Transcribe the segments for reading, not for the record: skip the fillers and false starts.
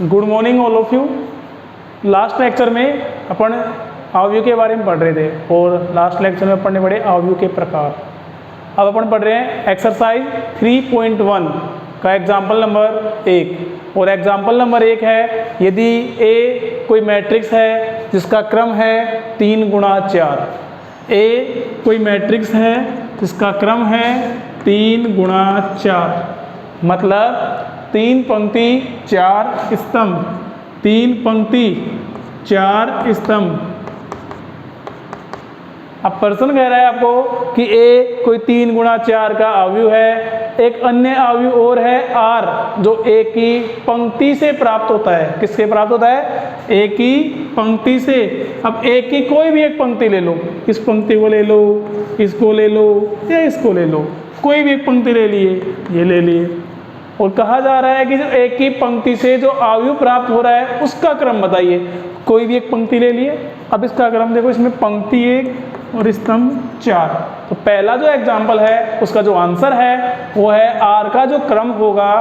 Good morning all of you. Last lecture में अपन अवयव के बारे में पढ़ रहे थे और लास्ट लेक्चर में अपन ने पढ़े अवयव के प्रकार। अब अपन पढ़ रहे हैं एक्सरसाइज 3.1 का एग्जाम्पल नंबर 1। और एग्जाम्पल नंबर 1 है, यदि ए कोई मैट्रिक्स है जिसका क्रम है 3 गुणा 4। ए कोई मैट्रिक्स है जिसका क्रम है 3 गुणा 4, मतलब 3 पंक्ति 4 स्तंभ, 3 पंक्ति 4 स्तंभ। अब प्रश्न कह रहा है आपको कि ए कोई 3 गुणा 4 का अवयव है, एक अन्य अवयव और है आर जो ए की पंक्ति से प्राप्त होता है। किससे प्राप्त होता है? ए की पंक्ति से। अब ए की कोई भी एक पंक्ति ले लो, इस पंक्ति को ले लो, इसको ले लो या इसको ले लो, कोई भी एक पंक्ति ले लिए, ये ले लिए। और कहा जा रहा है कि जो एक ही पंक्ति से जो अवयव प्राप्त हो रहा है उसका क्रम बताइए। कोई भी एक पंक्ति ले लिए, अब इसका क्रम देखो, इसमें पंक्ति 1 और स्तंभ 4। तो पहला जो एग्जाम्पल है उसका जो आंसर है वो है आर का जो क्रम होगा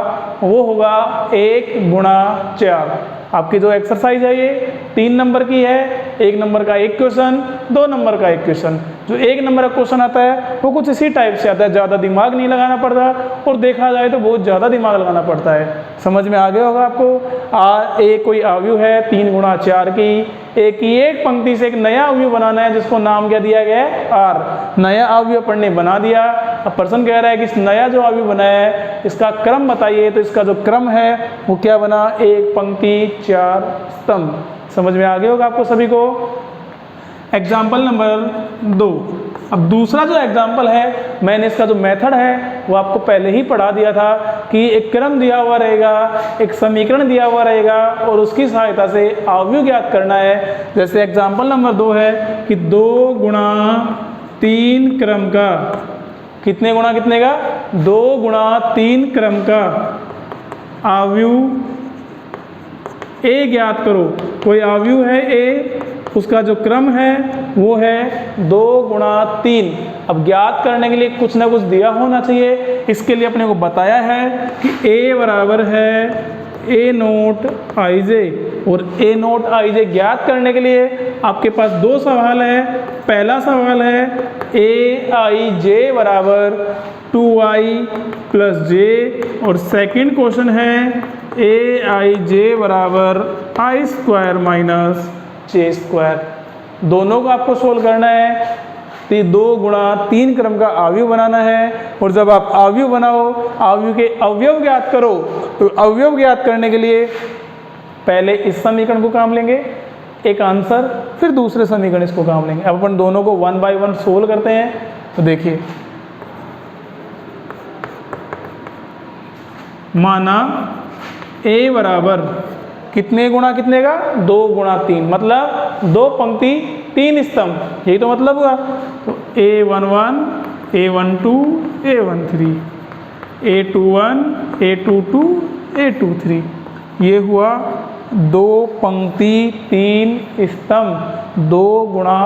वो होगा 1 गुणा 4। आपकी जो एक्सरसाइज है ये 3 नंबर की है, 1 नंबर का एक क्वेश्चन, 2 नंबर का एक क्वेश्चन। जो 1 नंबर का क्वेश्चन आता है वो कुछ इसी टाइप से आता है, ज़्यादा दिमाग नहीं लगाना पड़ता और देखा जाए तो बहुत ज़्यादा दिमाग लगाना पड़ता है। समझ में आ गया होगा आपको। ए कोई अवयव है 3 गुणा 4 की, ए की एक पंक्ति से एक नया अवयव बनाना है जिसको नाम क्या दिया गया है? आर। नया अवयव अपन ने बना दिया। अब प्रश्न कह रहा है कि इस नया जो अवयव बनाया है इसका क्रम बताइए। तो इसका जो क्रम है वो क्या बना? 1 पंक्ति 4 स्तंभ। समझ में आ गया होगा आपको सभी को। Example number 2। अब दूसरा जो एग्जाम्पल है, मैंने इसका जो मेथड है वो आपको पहले ही पढ़ा दिया था कि एक क्रम दिया हुआ रहेगा, एक समीकरण दिया हुआ रहेगा और उसकी सहायता से अवयव ज्ञात करना है। जैसे एग्जाम्पल नंबर 2 है कि 2 गुणा 3 क्रम का, कितने गुणा कितने का? 2 गुणा 3 क्रम का अवयव ए ज्ञात करो। कोई अवयव है ए, उसका जो क्रम है वो है 2 गुणा 3। अब ज्ञात करने के लिए कुछ ना कुछ दिया होना चाहिए। इसके लिए अपने को बताया है कि ए बराबर है ए नोट आई जे। और ए नोट आई जे ज्ञात करने के लिए आपके पास 2 सवाल है। पहला सवाल है ए आई जे बराबर 2i प्लस जे, और सेकंड क्वेश्चन है ए आई जे बराबर आई स्क्वायर माइनस जे स्क्वायर। दोनों को आपको सोल्व करना है। तो 2 गुणा 3 क्रम का अवयव बनाना है। और जब आप अवयव बनाओ, अवयव के अवयव ज्ञात करो। तो अवयव ज्ञात करने के लिए पहले इस समीकरण को काम लेंगे, एक आंसर, फिर दूसरे समीकरण इसको काम लेंगे। अब अपन दोनों को 1 बाय 1 सोल्व करते हैं। तो देखिए, माना ए बराबर कितने गुणा कितने का? 2 गुणा 3, मतलब 2 पंक्ति 3 स्तंभ, यही तो मतलब हुआ। तो A11, A12, A13, A21, A22, A23, ये हुआ 2 पंक्ति 3 स्तंभ, 2 गुणा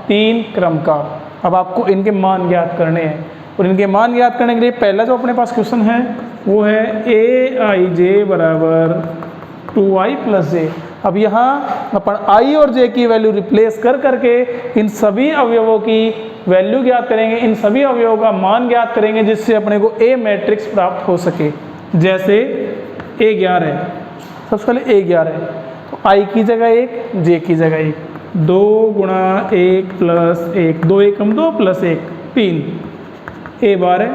3 क्रम का। अब आपको इनके मान ज्ञात करने हैं और इनके मान ज्ञात करने के लिए पहला जो अपने पास क्वेश्चन है वो है ए आई जे बराबर 2i प्लस जे। अब यहाँ अपन i और j की वैल्यू रिप्लेस कर करके इन सभी अवयवों की वैल्यू ज्ञात करेंगे, इन सभी अवयवों का मान ज्ञात करेंगे जिससे अपने को a मैट्रिक्स प्राप्त हो सके। जैसे A11 है, सबसे पहले A11 है तो i की जगह 1, j की जगह 1, 2 गुणा 1 प्लस 1, 2 एकम 2 प्लस 1 3। A12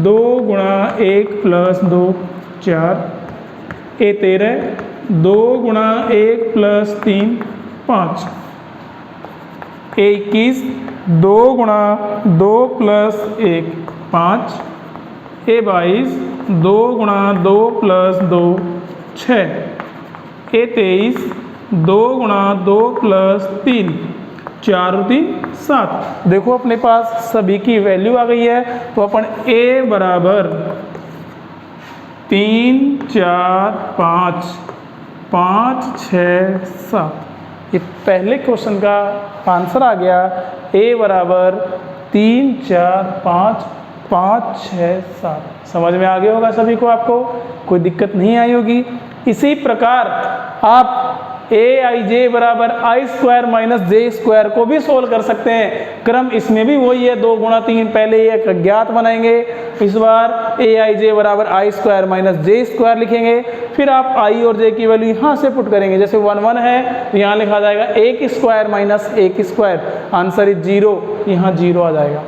2 गुणा 1 प्लस 2 4। A13 2 गुणा 1 प्लस 3 5। A21 2 गुणा 2 प्लस 1 5। A22 2 गुणा 2 प्लस 2 6। A23 2 गुणा 2 प्लस 3, 4 और 3 7। देखो अपने पास सभी की वैल्यू आ गई है। तो अपन A बराबर 3 4 5 5 6 7, ये पहले क्वेश्चन का आंसर आ गया। A बराबर 3 4 5 5 6 7। समझ में आ गया होगा सभी को, आपको कोई दिक्कत नहीं आई होगी। इसी प्रकार आप aij बराबर आई स्क्वायर माइनस जे स्क्वायर को भी सोल्व कर सकते हैं। क्रम इसमें भी वही है, 2 गुणा 3। पहले एक अज्ञात बनाएंगे, इस बार aij बराबर आई स्क्वायर माइनस जे स्क्वायर लिखेंगे, फिर आप आई और जे की वैल्यू यहाँ से पुट करेंगे। जैसे 1 1 है तो यहाँ लिखा जाएगा 1 square minus 1 square, answer is 0, यहाँ 0 आ जाएगा।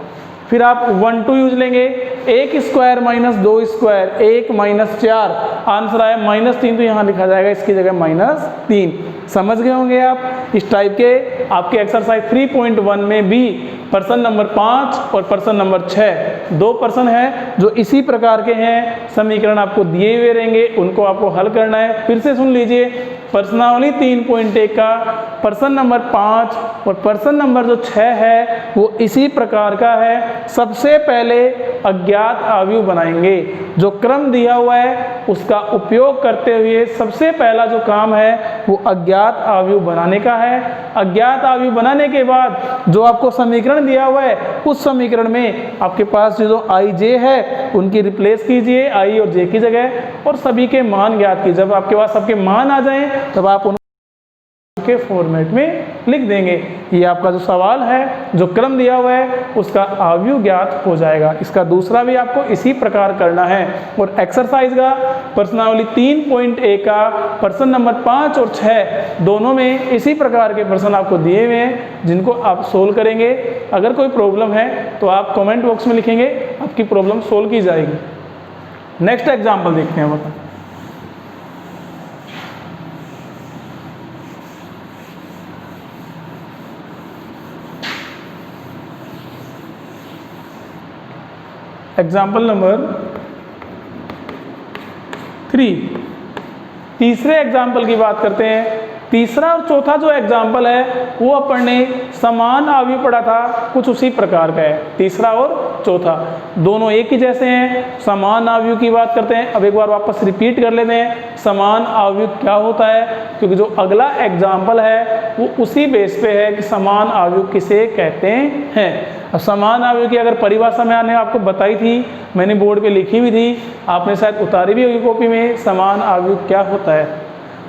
फिर आप 1 2 यूज लेंगे, 1 square minus 2 square, 1 minus 4, answer आया -3, तो यहाँ लिखा जाएगा इसकी जगह -3। समझ गए होंगे आप। इस टाइप के आपके एक्सरसाइज 3.1 में भी प्रश्न नंबर 5 और प्रश्न नंबर 6 2 प्रश्न हैं जो इसी प्रकार के हैं। समीकरण आपको दिए हुए रहेंगे, उनको आपको हल करना है। फिर से सुन लीजिए, प्रश्नावली 3.1 का प्रश्न नंबर 5 और प्रश्न नंबर जो 6 है वो इसी प्रकार का है। सबसे पहले अज्ञात अवयव बनाएंगे। जो क्रम दिया हुआ है उसका उपयोग करते हुए सबसे पहला जो काम है वो अज्ञात अवयव बनाने का है। अज्ञात अवयव बनाने के बाद जो आपको समीकरण दिया हुआ है उस समीकरण में आपके पास जो आई जे है उनकी रिप्लेस कीजिए आई और जे की जगह, और सभी के मान ज्ञात कीजिए। जब आपके पास सबके मान आ जाएं तब आप के फॉर्मेट में लिख देंगे। ये आपका जो सवाल है, जो क्रम दिया हुआ है उसका अवयव ज्ञात हो जाएगा। इसका दूसरा भी आपको इसी प्रकार करना है। और एक्सरसाइज का प्रश्नावली 3.1 का प्रश्न नंबर 5 और 6 दोनों में इसी प्रकार के प्रश्न आपको दिए हुए हैं जिनको आप सोल्व करेंगे। अगर कोई प्रॉब्लम है तो आप कमेंट बॉक्स में लिखेंगे, आपकी प्रॉब्लम सोल्व की जाएगी। नेक्स्ट एग्जाम्पल देखते हैं। बता एग्जाम्पल नंबर 3, तीसरे एग्जाम्पल की बात करते हैं। तीसरा और चौथा जो एग्जाम्पल है वो अपन ने समान अवयव पढ़ा था, कुछ उसी प्रकार का है। तीसरा और चौथा दोनों एक ही जैसे हैं। समान अवयव की बात करते हैं। अब एक बार वापस रिपीट कर लेते हैं समान अवयव क्या होता है, क्योंकि जो अगला एग्जाम्पल है वो उसी बेस पे है कि समान अवयव किसे कहते हैं। अब समान अवयव की अगर परिभाषा मैंने आपको बताई थी, मैंने बोर्ड पे लिखी हुई थी, आपने शायद उतारी भी होगी कॉपी में। समान अवयव क्या होता है?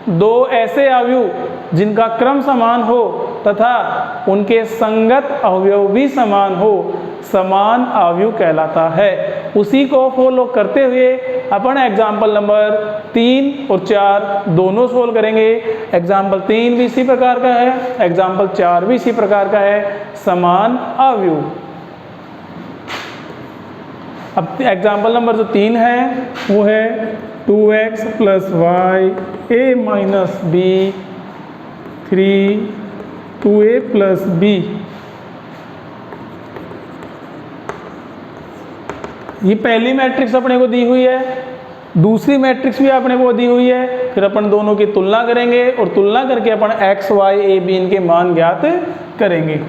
दो ऐसे अवयव जिनका क्रम समान हो तथा उनके संगत अवयव भी समान हो, समान अवयव कहलाता है। उसी को फॉलो करते हुए अपन एग्जाम्पल नंबर 3 और 4 दोनों सोल्व करेंगे। एग्जाम्पल 3 भी इसी प्रकार का है, एग्जाम्पल 4 भी इसी प्रकार का है, समान अवयव। अब एग्जाम्पल नंबर जो 3 है वो है 2x + y a - b 3 2a + b। ये पहली मैट्रिक्स अपने को दी हुई है, दूसरी मैट्रिक्स भी अपने को दी हुई है। फिर अपन दोनों की तुलना करेंगे और तुलना करके अपन x y a b इनके मान ज्ञात करेंगे।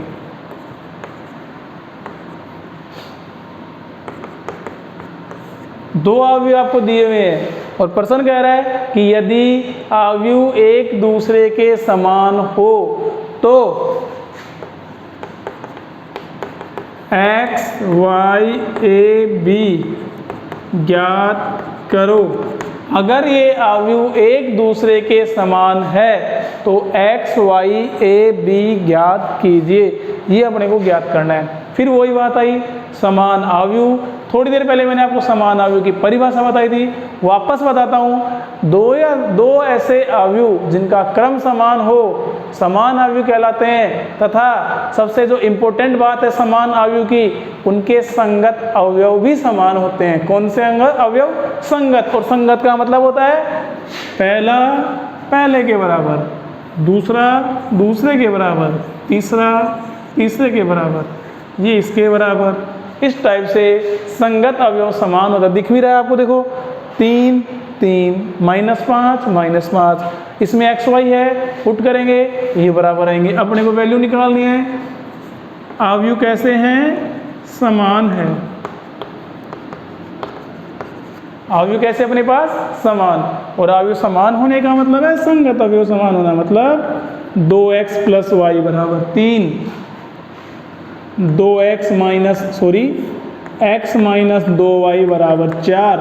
दो अवयव आपको दिए हुए हैं और प्रश्न कह रहा है कि यदि अवयव एक दूसरे के समान हो तो x y a b ज्ञात करो। अगर ये अवयव एक दूसरे के समान है तो x y a b ज्ञात कीजिए। ये अपने को ज्ञात करना है। फिर वही बात आई समान अवयव। थोड़ी देर पहले मैंने आपको समान अवयव की परिभाषा बताई थी, वापस बताता हूँ। दो ऐसे अवयव जिनका क्रम समान हो समान अवयव कहलाते हैं, तथा सबसे जो इम्पोर्टेंट बात है समान अवयव की, उनके संगत अवयव भी समान होते हैं। कौन से अवयव? संगत। और संगत का मतलब होता है पहला पहले के बराबर, दूसरा दूसरे के बराबर, तीसरा तीसरे के बराबर, ये इसके बराबर। इस टाइप से संगत अवयव समान होता है। दिख भी रहा है आपको, देखो 3 3 -5 -5, इसमें x y है, पुट करेंगे ये बराबर आएंगे। अपने को वैल्यू निकालनी है। अवयव कैसे हैं? समान है। अवयव कैसे अपने पास? समान। और अवयव समान होने का मतलब है संगत अवयव समान होना, मतलब 2x + y बराबर 3, 2x - 2y बराबर 4,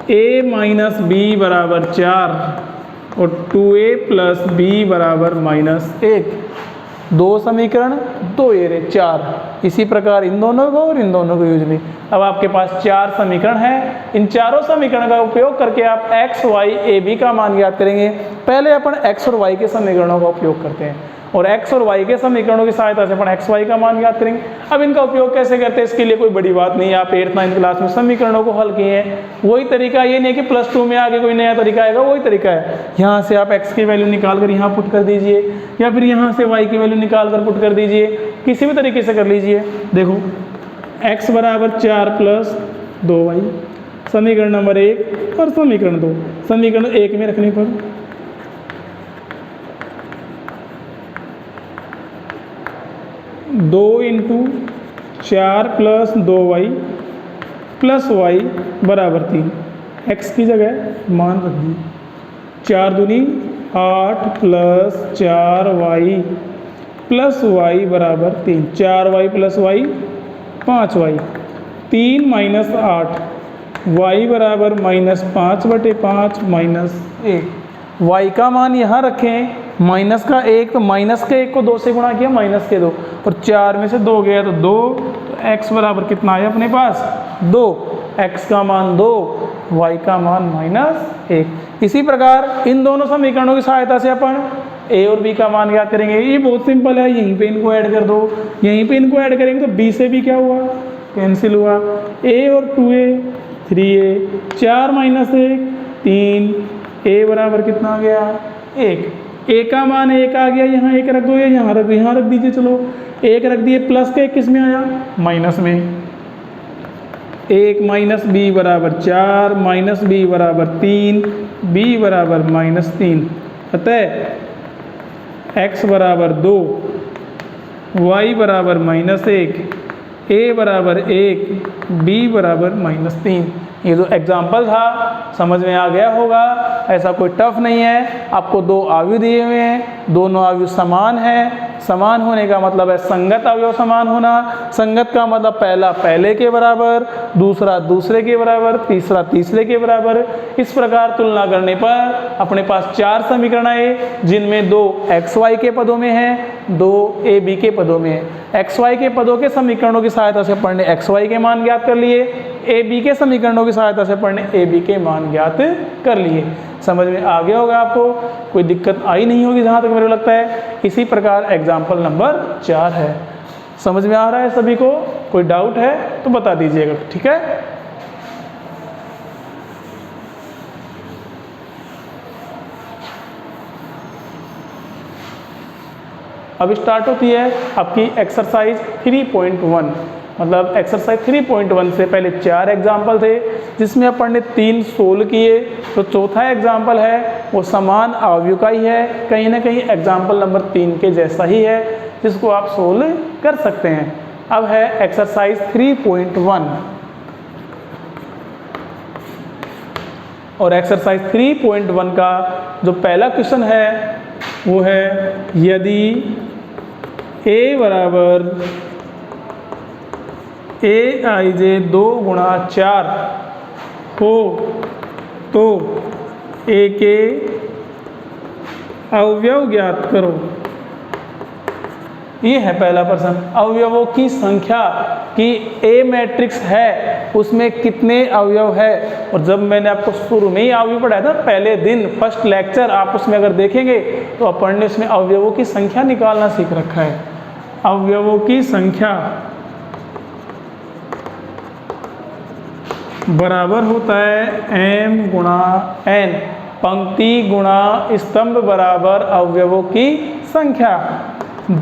a माइनस बी बराबर 4 और 2a प्लस बी बराबर -1। दो समीकरण, दो ये रहे 4। इसी प्रकार इन दोनों को और इन दोनों को यूजली। अब आपके पास 4 समीकरण हैं। इन चारों समीकरण का उपयोग करके आप x, y, a, b का मान ज्ञात करेंगे। पहले अपन x और y के समीकरणों का उपयोग करते हैं और x और y के समीकरणों की सहायता से अपन x, y का मान ज्ञात करेंगे। अब इनका उपयोग कैसे करते हैं, इसके लिए कोई बड़ी बात नहीं है। आप 8th 9th क्लास में समीकरणों को हल किए हैं, वही तरीका। ये नहीं है कि +2 में आगे कोई नया तरीका आएगा, वही तरीका है। यहाँ से आप x की वैल्यू निकाल कर यहाँ पुट कर दीजिए, या फिर यहाँ से y की वैल्यू निकाल कर पुट कर दीजिए, किसी भी तरीके से कर लीजिए। देखो x बराबर 4 + 2y, समीकरण नंबर 1 और समीकरण 2। समीकरण 1 में रखने पर 2 × 4 + 2y + y बराबर 3। x की जगह मान रख दी 4 दूनी 8 + 4y + y बराबर 3। 4y + y 5y, 3 - 8, y बराबर -5/5 -1। y का मान यहाँ रखें माइनस का 1, तो माइनस के 1 को 2 से गुणा किया, माइनस के 2, और 4 में से 2 गया तो 2, तो x बराबर कितना है अपने पास 2। x का मान 2, y का मान -1। इसी प्रकार इन दोनों समीकरणों की सहायता से अपन a और b का मान ज्ञात करेंगे। ये बहुत सिंपल है, यहीं पे इनको ऐड कर दो, यहीं पे इनको ऐड करेंगे तो b से भी क्या हुआ, कैंसिल हुआ। a और 2a 3a, 4 - 1 3, a बराबर कितना आ गया 1। a का मान 1 आ गया, यहाँ 1 रख दो, या यहाँ रख दीजिए। चलो 1 रख दिए, प्लस का 1 किस में आया, माइनस में। 1 - b बराबर 4, -b बराबर 3, b बराबर -3। अतः x बराबर 2, y बराबर -1, a बराबर 1, b बराबर -3। ये जो एग्जाम्पल था समझ में आ गया होगा, ऐसा कोई टफ नहीं है। आपको 2 अवयव दिए हुए हैं, दोनों अवयव समान हैं। समान होने का मतलब है संगत अवयव समान होना। संगत का मतलब पहला पहले के बराबर, दूसरा दूसरे के बराबर, तीसरा तीसरे के बराबर। इस प्रकार तुलना करने पर अपने पास 4 समीकरण आए, जिनमें 2 xy के पदों में हैं, 2 ab के पदों में है। xy के पदों के समीकरणों की सहायता से पढ़ने xy के मान ज्ञात कर लिए, ab के समीकरणों की सहायता से पढ़ने ab के मान ज्ञात कर लिए। समझ में आ गया होगा, आपको कोई दिक्कत आई नहीं होगी जहाँ तक मेरे को लगता है। इसी प्रकार एग्जाम्पल नंबर 4 है। समझ में आ रहा है सभी को? कोई डाउट है तो बता दीजिएगा, ठीक है। अब स्टार्ट होती है आपकी एक्सरसाइज 3.1। मतलब एक्सरसाइज 3.1 से पहले 4 एग्जाम्पल थे, जिसमें अपन ने 3 सोल्व किए। तो चौथा एग्जाम्पल है वो समान अवयव का ही है, कहीं ना कहीं एग्जाम्पल नंबर 3 के जैसा ही है, जिसको आप सोल्व कर सकते हैं। अब है एक्सरसाइज 3.1 और एक्सरसाइज 3.1 का जो पहला क्वेश्चन है वो है, यदि a बराबर aij 2 × 4 हो तो a के अवयव ज्ञात करो। ये है पहला प्रश्न, अवयवों की संख्या कि A मैट्रिक्स है उसमें कितने अवयव है। और जब मैंने आपको शुरू में ही अवयव पढ़ाया था, पहले दिन फर्स्ट लेक्चर, आप उसमें अगर देखेंगे तो अपन ने उसमें अवयवों की संख्या निकालना सीख रखा है। अवयवों की संख्या बराबर होता है m × n, पंक्ति गुणा स्तंभ बराबर अवयवों की संख्या।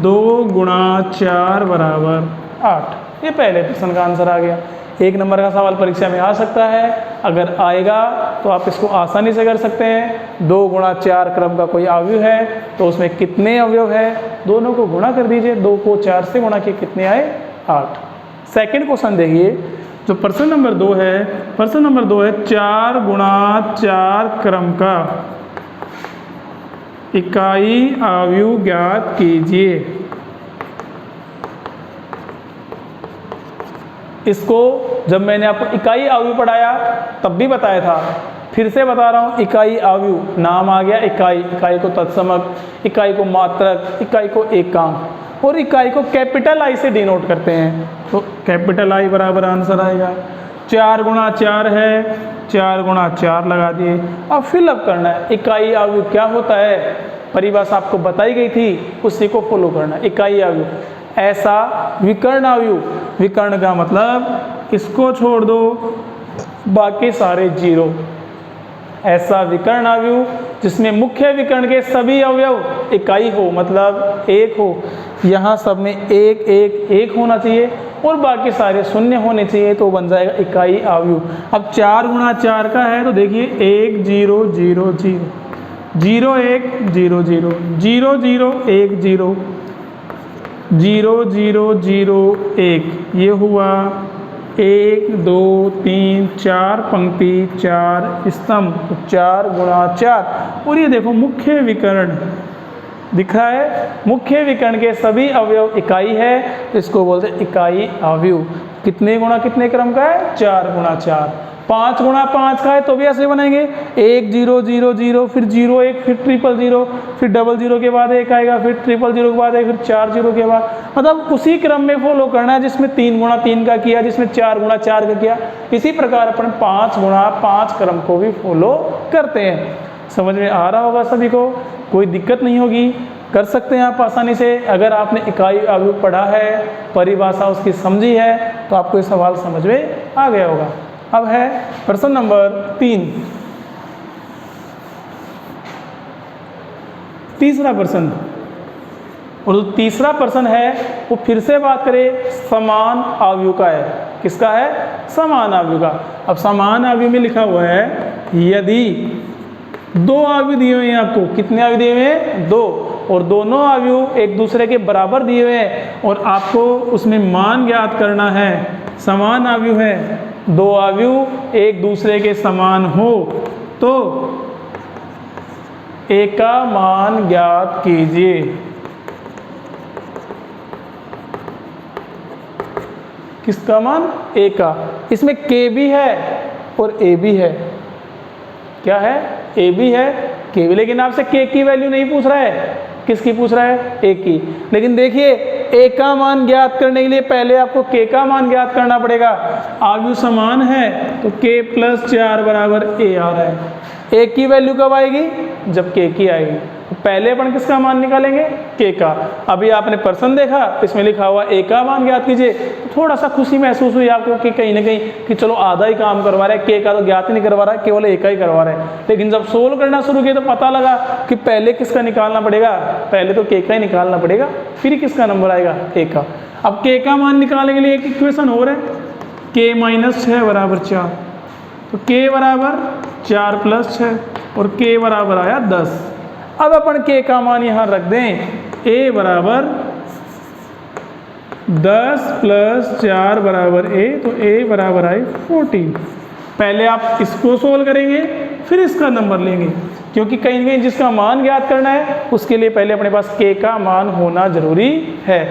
2 × 4 बराबर 8। ये पहले प्रश्न का आंसर आ गया। 1 नंबर का सवाल परीक्षा में आ सकता है, अगर आएगा तो आप इसको आसानी से कर सकते हैं। 2 × 4 क्रम का कोई अवयव है तो उसमें कितने अवयव है, दोनों को गुणा कर दीजिए। 2 को 4 से गुणा किए कितने आए, 8। सेकंड क्वेश्चन देखिए, जो प्रश्न नंबर 2 है, प्रश्न नंबर 2 है 4 × 4 क्रम का इकाई अवयव ज्ञात कीजिए। इसको जब मैंने आपको इकाई अवयव पढ़ाया तब भी बताया था, फिर से बता रहा हूँ, इकाई अवयव नाम आ गया इकाई, इकाई को तत्समक, इकाई को मात्रक, इकाई को एकांक और इकाई को कैपिटल आई से डिनोट करते हैं। तो कैपिटल आई बराबर आंसर आएगा 4 गुणा 4 है, 4 गुणा 4 लगा दिए। अब फिलअप करना है इकाई अवयव क्या होता है, परिभाषा आपको बताई गई थी, उसी को फॉलो करना है। इकाई अवयव ऐसा विकर्ण अवयव, विकर्ण का मतलब इसको छोड़ दो बाकी सारे जीरो, ऐसा विकर्ण अवयव जिसमें मुख्य विकर्ण के सभी अवयव इकाई हो, मतलब एक हो, यहाँ सब में एक एक एक होना चाहिए और बाकी सारे शून्य होने चाहिए, तो बन जाएगा इकाई अवयव। अब 4 गुणा 4 का है तो देखिए 1 0 0 0 0 1 0 0 0 0 1 0 0 0 0 1, ये हुआ 1 2 3 4 पंक्ति 4 स्तंभ, तो 4 गुणा 4। और ये देखो मुख्य विकर्ण दिख रहा है, मुख्य विकर्ण के सभी अवयव इकाई है, तो इसको बोलते हैं इकाई अवयव। कितने गुणा कितने क्रम का है, 4 गुणा 4। 5 गुणा 5 का है तो भी ऐसे बनेंगे 1 0 0 0, फिर 0 1, फिर 0 0 0, फिर 0 0 के बाद 1 आएगा, फिर 0 0 के बाद 1, फिर 4 0 के बाद, मतलब उसी क्रम में फॉलो करना है जिसमें 3 गुणा 3 का किया, जिसमें 4 गुणा 4 का किया। इसी प्रकार अपन 5 गुणा 5 क्रम को भी फॉलो करते हैं। समझ में आ रहा होगा सभी को, कोई दिक्कत नहीं होगी, कर सकते हैं आप आसानी से। अगर आपने इकाई अवयव पढ़ा है, परिभाषा उसकी समझी है, तो आपको ये सवाल समझ में आ गया होगा। अब है प्रश्न नंबर 3, तीसरा प्रश्न। और जो तीसरा प्रश्न है वो फिर से बात करें समान अवयव का है। किसका है, समान अवयव का। अब समान अवयव में लिखा हुआ है यदि 2 अवयव दिए हुए हैं आपको, कितने अवयव दिए हुए हैं, 2, और दोनों अवयव एक दूसरे के बराबर दिए हुए हैं और आपको उसमें मान ज्ञात करना है। समान अवयव है, 2 अवयव एक दूसरे के समान हो तो ए का मान ज्ञात कीजिए। किसका मान, ए का। इसमें के भी है और ए भी है। क्या है, ए भी है, के भी, लेकिन आपसे के की वैल्यू नहीं पूछ रहा है, किसकी पूछ रहा है, ए की। लेकिन देखिए ए का मान ज्ञात करने के लिए पहले आपको के का मान ज्ञात करना पड़ेगा। अवयव समान है तो k + 4 बराबर ए आ रहा है। ए की वैल्यू कब आएगी, जब के की आएगी। तो पहले अपन किसका मान निकालेंगे, के का। अभी आपने प्रश्न देखा, इसमें लिखा हुआ ए का मान ज्ञात कीजिए, तो थोड़ा सा खुशी महसूस हुई आपको कि कहीं ना कहीं कि चलो आधा ही काम करवा रहा है, के का तो ज्ञात ही नहीं करवा रहा है, केवल ए का ही करवा रहा है। लेकिन जब सोल्व करना शुरू किया तो पता लगा कि पहले किसका निकालना पड़ेगा, पहले तो के का ही निकालना पड़ेगा, फिर किसका नंबर आएगा, ए का। अब के का मान निकालने के लिए एक इक्वेशन और है, k - 6 बराबर 4, तो k बराबर 4 + 6 और k बराबर आया 10। अब अपन k का मान यहाँ रख दें, a बराबर 10 + 4 बराबर a, तो a बराबर आए 14। पहले आप इसको सोल्व करेंगे फिर इसका नंबर लेंगे, क्योंकि कहीं ना कहीं जिसका मान ज्ञात करना है उसके लिए पहले अपने पास k का मान होना जरूरी है।